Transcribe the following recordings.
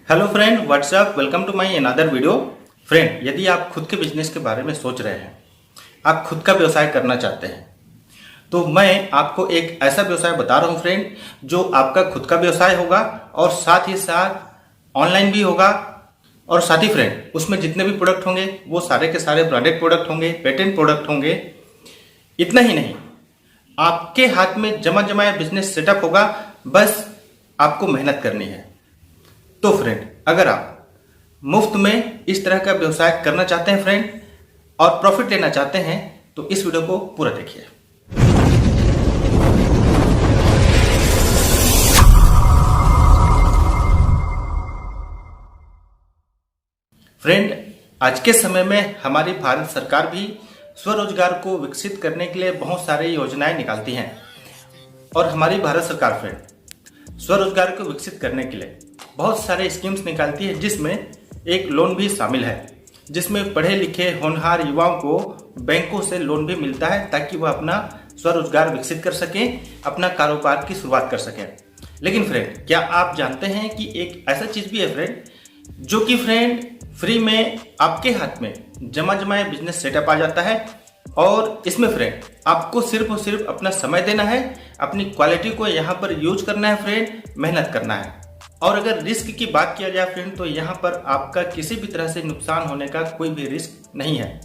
Hello friend, what's up, welcome to my another video. Friend, यदि आप खुद के बिजनेस के बारे में सोच रहे हैं, आप खुद का व्यवसाय करना चाहते हैं, तो मैं आपको एक ऐसा व्यवसाय बता रहा हूं फ्रेंड, जो आपका खुद का व्यवसाय होगा और साथ ही साथ ऑनलाइन भी होगा। और साथ ही फ्रेंड, उसमें जितने भी प्रोडक्ट होंगे वो सारे के सारे ब्रांडेड प्रोडक्ट होंगे, पेटेंट प्रोडक्ट होंगे। इतना ही नहीं, आपके हाथ में जमा जमाया बिजनेस सेटअप होगा, बस आपको मेहनत करनी है। तो फ्रेंड, अगर आप मुफ्त में इस तरह का व्यवसाय करना चाहते हैं फ्रेंड और प्रॉफिट लेना चाहते हैं, तो इस वीडियो को पूरा देखिए। फ्रेंड, आज के समय में हमारी भारत सरकार भी स्वरोजगार को विकसित करने के लिए बहुत सारी योजनाएं निकालती हैं। और हमारी भारत सरकार फ्रेंड स्वरोजगार को विकसित करने के लिए बहुत सारे स्कीम्स निकालती है, जिसमें एक लोन भी शामिल है, जिसमें पढ़े लिखे होनहार युवाओं को बैंकों से लोन भी मिलता है ताकि वह अपना स्वरोजगार विकसित कर सकें, अपना कारोबार की शुरुआत कर सकें। लेकिन फ्रेंड, क्या आप जानते हैं कि एक ऐसा चीज भी है फ्रेंड, जो कि फ्रेंड फ्री में आपके हाथ में जमा जमाए बिजनेस सेटअप आ जाता है। और इसमें फ्रेंड आपको सिर्फ और सिर्फ अपना समय देना है, अपनी क्वालिटी को यहाँ पर यूज करना है फ्रेंड, मेहनत करना है। और अगर रिस्क की बात किया जाए फ्रेंड, तो यहाँ पर आपका किसी भी तरह से नुकसान होने का कोई भी रिस्क नहीं है।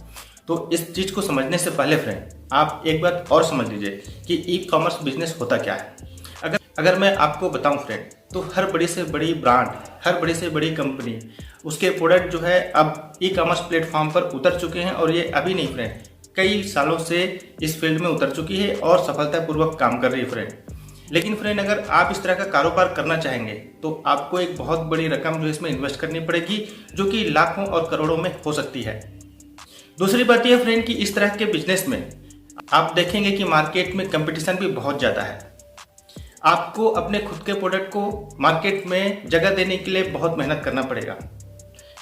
तो इस चीज को समझने से पहले फ्रेंड आप एक बात और समझ लीजिए कि ई कॉमर्स बिजनेस होता क्या है। अगर मैं आपको बताऊं फ्रेंड, तो हर बड़ी से बड़ी ब्रांड, हर बड़ी से बड़ी कंपनी, उसके प्रोडक्ट जो है अब ई कॉमर्स प्लेटफॉर्म पर उतर चुके हैं। और ये अभी नहीं फ्रेंड, कई सालों से इस फील्ड में उतर चुकी है और सफलतापूर्वक काम कर रही है फ्रेंड। लेकिन फ्रेंड, अगर आप इस तरह का कारोबार करना चाहेंगे तो आपको एक बहुत बड़ी रकम जो इसमें इन्वेस्ट करनी पड़ेगी, जो कि लाखों और करोड़ों में हो सकती है। दूसरी बात यह फ्रेंड कि इस तरह के बिजनेस में आप देखेंगे कि मार्केट में कंपटीशन भी बहुत ज़्यादा है। आपको अपने खुद के प्रोडक्ट को मार्केट में जगह देने के लिए बहुत मेहनत करना पड़ेगा।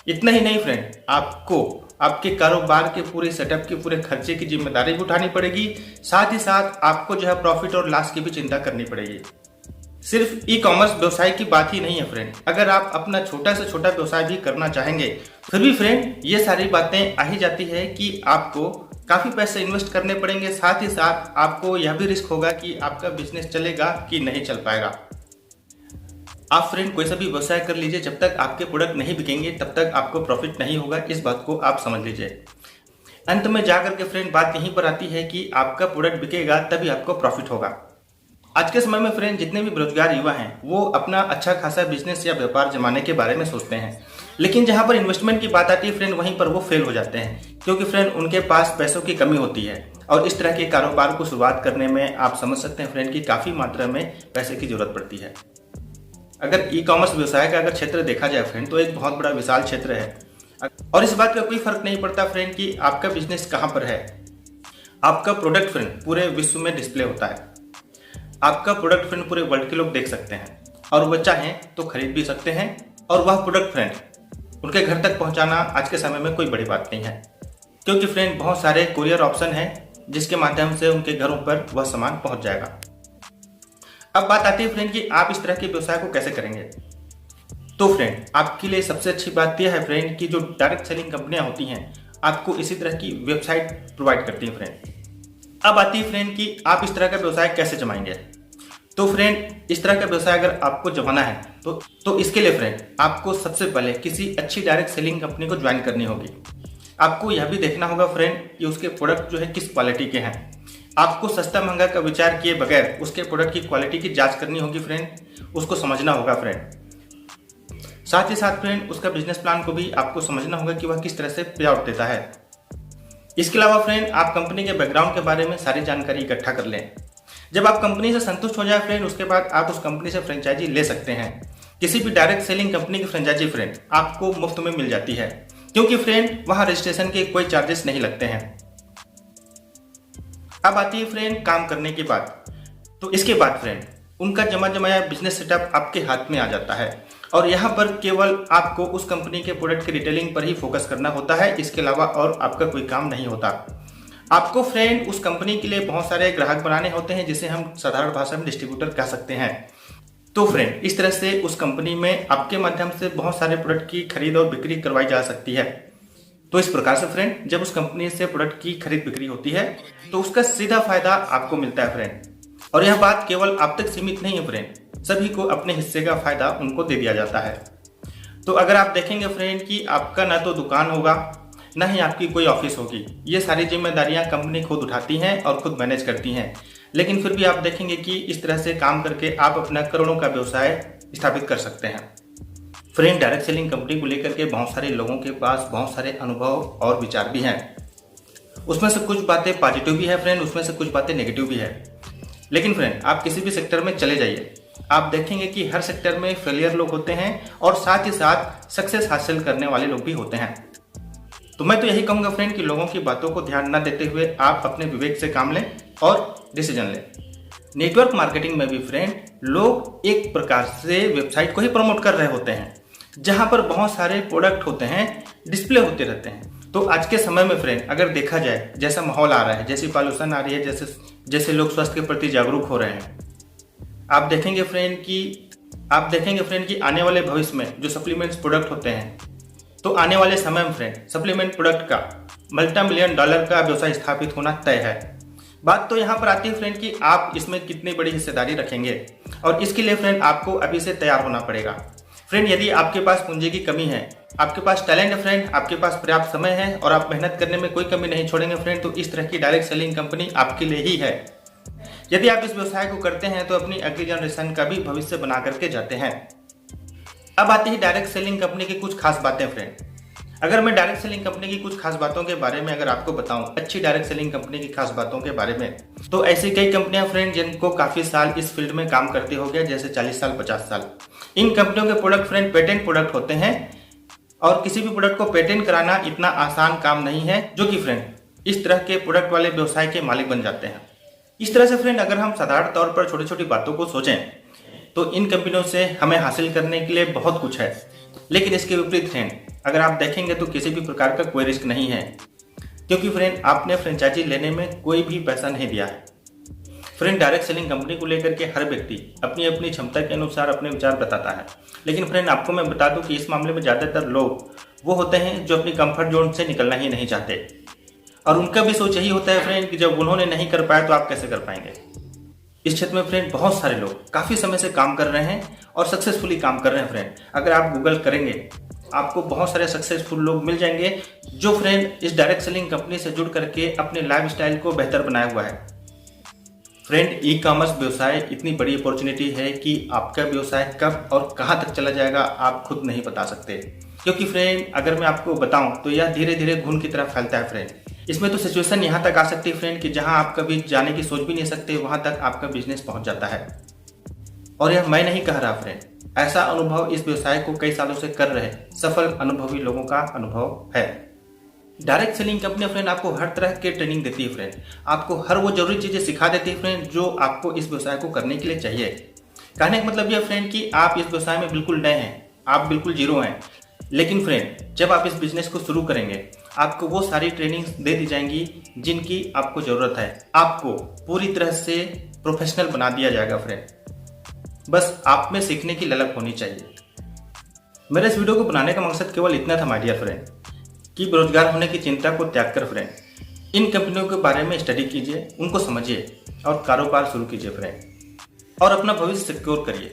इतना ही नहीं फ्रेंड, आपको आपके कारोबार के पूरे सेटअप के पूरे खर्चे की जिम्मेदारी भी उठानी पड़ेगी। साथ ही साथ आपको जो है प्रॉफिट और लॉस की भी चिंता करनी पड़ेगी। सिर्फ ई कॉमर्स व्यवसाय की बात ही नहीं है फ्रेंड, अगर आप अपना छोटा से छोटा व्यवसाय भी करना चाहेंगे, फिर भी फ्रेंड ये सारी बातें आ ही जाती है कि आपको काफी पैसे इन्वेस्ट करने पड़ेंगे। साथ ही साथ आपको यह भी रिस्क होगा कि आपका बिजनेस चलेगा कि नहीं चल पाएगा। आप फ्रेंड कोई सा भी व्यवसाय कर लीजिए, जब तक आपके प्रोडक्ट नहीं बिकेंगे तब तक आपको प्रॉफिट नहीं होगा। इस बात को आप समझ लीजिए। अंत में जाकर के फ्रेंड बात यहीं पर आती है कि आपका प्रोडक्ट बिकेगा तभी आपको प्रॉफिट होगा। आज के समय में फ्रेंड जितने भी बेरोजगार युवा हैं वो अपना अच्छा खासा बिजनेस या व्यापार जमाने के बारे में सोचते हैं, लेकिन जहां पर इन्वेस्टमेंट की बात आती है फ्रेंड, वहीं पर वो फेल हो जाते हैं, क्योंकि फ्रेंड उनके पास पैसों की कमी होती है। और इस तरह के कारोबार को शुरुआत करने में आप समझ सकते हैं फ्रेंड कि काफी मात्रा में पैसे की जरूरत पड़ती है। अगर ई कॉमर्स व्यवसाय का अगर क्षेत्र देखा जाए फ्रेंड, तो एक बहुत बड़ा विशाल क्षेत्र है। और इस बात का कोई फर्क नहीं पड़ता फ्रेंड कि आपका बिजनेस कहां पर है। आपका प्रोडक्ट फ्रेंड पूरे विश्व में डिस्प्ले होता है। आपका प्रोडक्ट फ्रेंड पूरे वर्ल्ड के लोग देख सकते हैं और वह चाहें तो खरीद भी सकते हैं। और वह प्रोडक्ट फ्रेंड उनके घर तक पहुंचाना आज के समय में कोई बड़ी बात नहीं है, क्योंकि फ्रेंड बहुत सारे कुरियर ऑप्शन हैं जिसके माध्यम से उनके घरों पर वह सामान पहुंच जाएगा। अब बात आती है फ्रेंड कि आप इस तरह के व्यवसाय को कैसे करेंगे। तो फ्रेंड आपके लिए सबसे अच्छी बात यह है फ्रेंड कि जो डायरेक्ट सेलिंग कंपनियां होती हैं आपको इसी तरह की वेबसाइट प्रोवाइड करती हैं फ्रेंड। अब आती है फ्रेंड कि आप इस तरह का व्यवसाय कैसे जमाएंगे। तो फ्रेंड इस तरह का व्यवसाय अगर आपको जमाना है तो इसके लिए फ्रेंड आपको सबसे पहले किसी अच्छी डायरेक्ट सेलिंग कंपनी को ज्वाइन करनी होगी। आपको यह भी देखना होगा फ्रेंड कि उसके प्रोडक्ट जो है किस क्वालिटी के हैं। आपको सस्ता महंगा का विचार किए बगैर उसके प्रोडक्ट की क्वालिटी की जांच करनी होगी फ्रेंड, उसको समझना होगा फ्रेंड। साथ ही साथ फ्रेंड उसका बिजनेस प्लान को भी आपको समझना होगा कि वह किस तरह से पे आउट देता है। इसके अलावा फ्रेंड आप कंपनी के बैकग्राउंड के बारे में सारी जानकारी इकट्ठा कर लें। जब आप कंपनी से संतुष्ट हो जाए फ्रेंड, उसके बाद आप उस कंपनी से फ्रेंचाइजी ले सकते हैं। किसी भी डायरेक्ट सेलिंग कंपनी की फ्रेंचाइजी फ्रेंड आपको मुफ्त में मिल जाती है, क्योंकि फ्रेंड वहां रजिस्ट्रेशन के कोई चार्जेस नहीं लगते हैं। अब आती है फ्रेंड काम करने की बात। तो इसके बाद फ्रेंड उनका जमा जमाया बिजनेस सेटअप आपके हाथ में आ जाता है और यहाँ पर केवल आपको उस कंपनी के प्रोडक्ट की रिटेलिंग पर ही फोकस करना होता है। इसके अलावा और आपका कोई काम नहीं होता। आपको फ्रेंड उस कंपनी के लिए बहुत सारे ग्राहक बनाने होते हैं, जिसे हम साधारण भाषा में डिस्ट्रीब्यूटर कह सकते हैं। तो फ्रेंड, इस तरह से उस कंपनी में आपके माध्यम से बहुत सारे प्रोडक्ट की खरीद और बिक्री करवाई जा सकती है। तो इस प्रकार से फ्रेंड, जब उस कंपनी से प्रोडक्ट की खरीद बिक्री होती है तो उसका सीधा फायदा आपको मिलता है फ्रेंड। और यह बात केवल आप तक सीमित नहीं है फ्रेंड, सभी को अपने हिस्से का फायदा उनको दे दिया जाता है। तो अगर आप देखेंगे फ्रेंड कि आपका ना तो दुकान होगा, ना ही आपकी कोई ऑफिस होगी, ये सारी जिम्मेदारियां कंपनी खुद उठाती हैं और खुद मैनेज करती हैं। लेकिन फिर भी आप देखेंगे कि इस तरह से काम करके आप अपना करोड़ों का व्यवसाय स्थापित कर सकते हैं। फ्रेंड, डायरेक्ट सेलिंग कंपनी को लेकर के बहुत सारे लोगों के पास बहुत सारे अनुभव और विचार भी हैं। उसमें से कुछ बातें पॉजिटिव भी है फ्रेंड, उसमें से कुछ बातें नेगेटिव भी है। लेकिन फ्रेंड, आप किसी भी सेक्टर में चले जाइए, आप देखेंगे कि हर सेक्टर में फेलियर लोग होते हैं और साथ ही साथ सक्सेस हासिल करने वाले लोग भी होते हैं। तो मैं तो यही कहूंगा फ्रेंड कि लोगों की बातों को ध्यान न देते हुए आप अपने विवेक से काम लें और डिसीजन लें। नेटवर्क मार्केटिंग में भी फ्रेंड, लोग एक प्रकार से वेबसाइट को ही प्रमोट कर रहे होते हैं, जहां पर बहुत सारे प्रोडक्ट होते हैं, डिस्प्ले होते रहते हैं। तो आज के समय में फ्रेंड, अगर देखा जाए जैसा माहौल आ रहा है, जैसी पॉल्यूशन आ रही है, जैसे लोग स्वास्थ्य के प्रति जागरूक हो रहे हैं, आप देखेंगे फ्रेंड कि आने वाले भविष्य में जो सप्लीमेंट्स प्रोडक्ट होते हैं, तो आने वाले समय में फ्रेंड सप्लीमेंट प्रोडक्ट का $multi-million का व्यवसाय स्थापित होना तय है। बात तो यहाँ पर आती है फ्रेंड कि आप इसमें कितनी बड़ी हिस्सेदारी रखेंगे, और इसके लिए फ्रेंड आपको अभी से तैयार होना पड़ेगा। फ्रेंड, यदि आपके पास पूंजी की कमी है, आपके पास टैलेंट है फ्रेंड, आपके पास पर्याप्त समय है और आप मेहनत करने में कोई कमी नहीं छोड़ेंगे फ्रेंड, तो इस तरह की डायरेक्ट सेलिंग कंपनी आपके लिए ही है। यदि आप इस व्यवसाय को करते हैं तो अपनी अगली जनरेशन का भी भविष्य बना करके जाते हैं। अब आती है डायरेक्ट सेलिंग कंपनी की कुछ खास बातें फ्रेंड। अगर मैं डायरेक्ट सेलिंग कंपनी की कुछ खास बातों के बारे में अगर आपको बताऊं, अच्छी डायरेक्ट सेलिंग कंपनी की खास बातों के बारे में, तो ऐसी कई कंपनियां फ्रेंड जिनको काफी साल इस फील्ड में काम करते हो गए, जैसे 40 साल 50 साल। इन कंपनियों के प्रोडक्ट फ्रेंड पेटेंट प्रोडक्ट होते हैं, और किसी भी प्रोडक्ट को पेटेंट कराना इतना आसान काम नहीं है, जो कि फ्रेंड इस तरह के प्रोडक्ट वाले व्यवसाय के मालिक बन जाते हैं। इस तरह से फ्रेंड, अगर हम साधारण तौर पर छोटी छोटी बातों को सोचें तो इन कंपनियों से हमें हासिल करने के लिए बहुत कुछ है। लेकिन इसके विपरीत फ्रेंड, अगर आप देखेंगे तो किसी भी प्रकार का कोई रिस्क नहीं है, क्योंकि फ्रेंड आपने फ्रेंचाइजी लेने में कोई भी पैसा नहीं दिया है। फ्रेंड, डायरेक्ट सेलिंग कंपनी को लेकर के हर व्यक्ति अपनी अपनी क्षमता के अनुसार अपने विचार बताता है। लेकिन फ्रेंड, आपको मैं बता दूं कि इस मामले में ज़्यादातर लोग वो होते हैं जो अपनी कंफर्ट जोन से निकलना ही नहीं चाहते, और उनका भी सोच यही होता है फ्रेंड कि जब उन्होंने नहीं कर पाया तो आप कैसे कर पाएंगे। इस क्षेत्र में फ्रेंड बहुत सारे लोग काफ़ी समय से काम कर रहे हैं और सक्सेसफुली काम कर रहे हैं फ्रेंड। अगर आप गूगल करेंगे आपको बहुत सारे सक्सेसफुल लोग मिल जाएंगे जो फ्रेंड इस डायरेक्ट सेलिंग कंपनी से जुड़ करके अपने लाइफ स्टाइल को बेहतर बनाया हुआ है। फ्रेंड, ई कॉमर्स व्यवसाय इतनी बड़ी अपॉर्चुनिटी है कि आपका व्यवसाय कब और कहां तक चला जाएगा आप खुद नहीं बता सकते। क्योंकि फ्रेंड, अगर मैं आपको बताऊं तो यह धीरे धीरे घुन की तरह फैलता है फ्रेंड। इसमें तो सिचुएशन यहाँ तक आ सकती है फ्रेंड कि जहां आप कभी जाने की सोच भी नहीं सकते, वहां तक आपका बिजनेस पहुंच जाता है। और यह मैं नहीं कह रहा फ्रेंड, ऐसा अनुभव इस व्यवसाय को कई सालों से कर रहे सफल अनुभवी लोगों का अनुभव है। डायरेक्ट सेलिंग कंपनी फ्रेंड आपको हर तरह के ट्रेनिंग देती है फ्रेंड, आपको हर वो जरूरी चीजें सिखा देती है फ्रेंड जो आपको इस व्यवसाय को करने के लिए चाहिए। कहने का मतलब यह फ्रेंड कि आप इस व्यवसाय में बिल्कुल नए हैं, आप बिल्कुल जीरो हैं। लेकिन फ्रेंड, जब आप इस बिजनेस को शुरू करेंगे आपको वो सारी ट्रेनिंग दे दी जाएंगी जिनकी आपको जरूरत है। आपको पूरी तरह से प्रोफेशनल बना दिया जाएगा फ्रेंड, बस आप में सीखने की ललक होनी चाहिए। मेरे इस वीडियो को बनाने का मकसद केवल इतना था माय डियर फ्रेंड कि बेरोजगार होने की चिंता को त्याग कर फ्रेंड इन कंपनियों के बारे में स्टडी कीजिए, उनको समझिए और कारोबार शुरू कीजिए फ्रेंड, और अपना भविष्य सिक्योर करिए।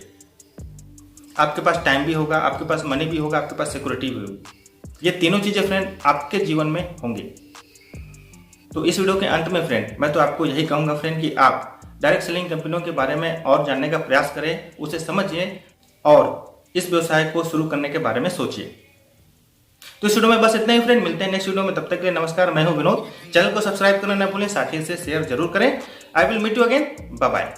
आपके पास टाइम भी होगा, आपके पास मनी भी होगा, आपके पास सिक्योरिटी भी होगी। ये तीनों चीजें फ्रेंड आपके जीवन में होंगी। तो इस वीडियो के अंत में फ्रेंड मैं तो आपको यही कहूंगा फ्रेंड कि आप डायरेक्ट सेलिंग कंपनियों के बारे में और जानने का प्रयास करें, उसे समझिए और इस व्यवसाय को शुरू करने के बारे में सोचिए। तो इस वीडियो में बस इतना ही फ्रेंड, मिलते हैं नेक्स्ट वीडियो में। तब तक के लिए नमस्कार, मैं हूं विनोद। चैनल को सब्सक्राइब करना न भूलें, साथ ही से शेयर जरूर करें। I will meet you again, bye bye.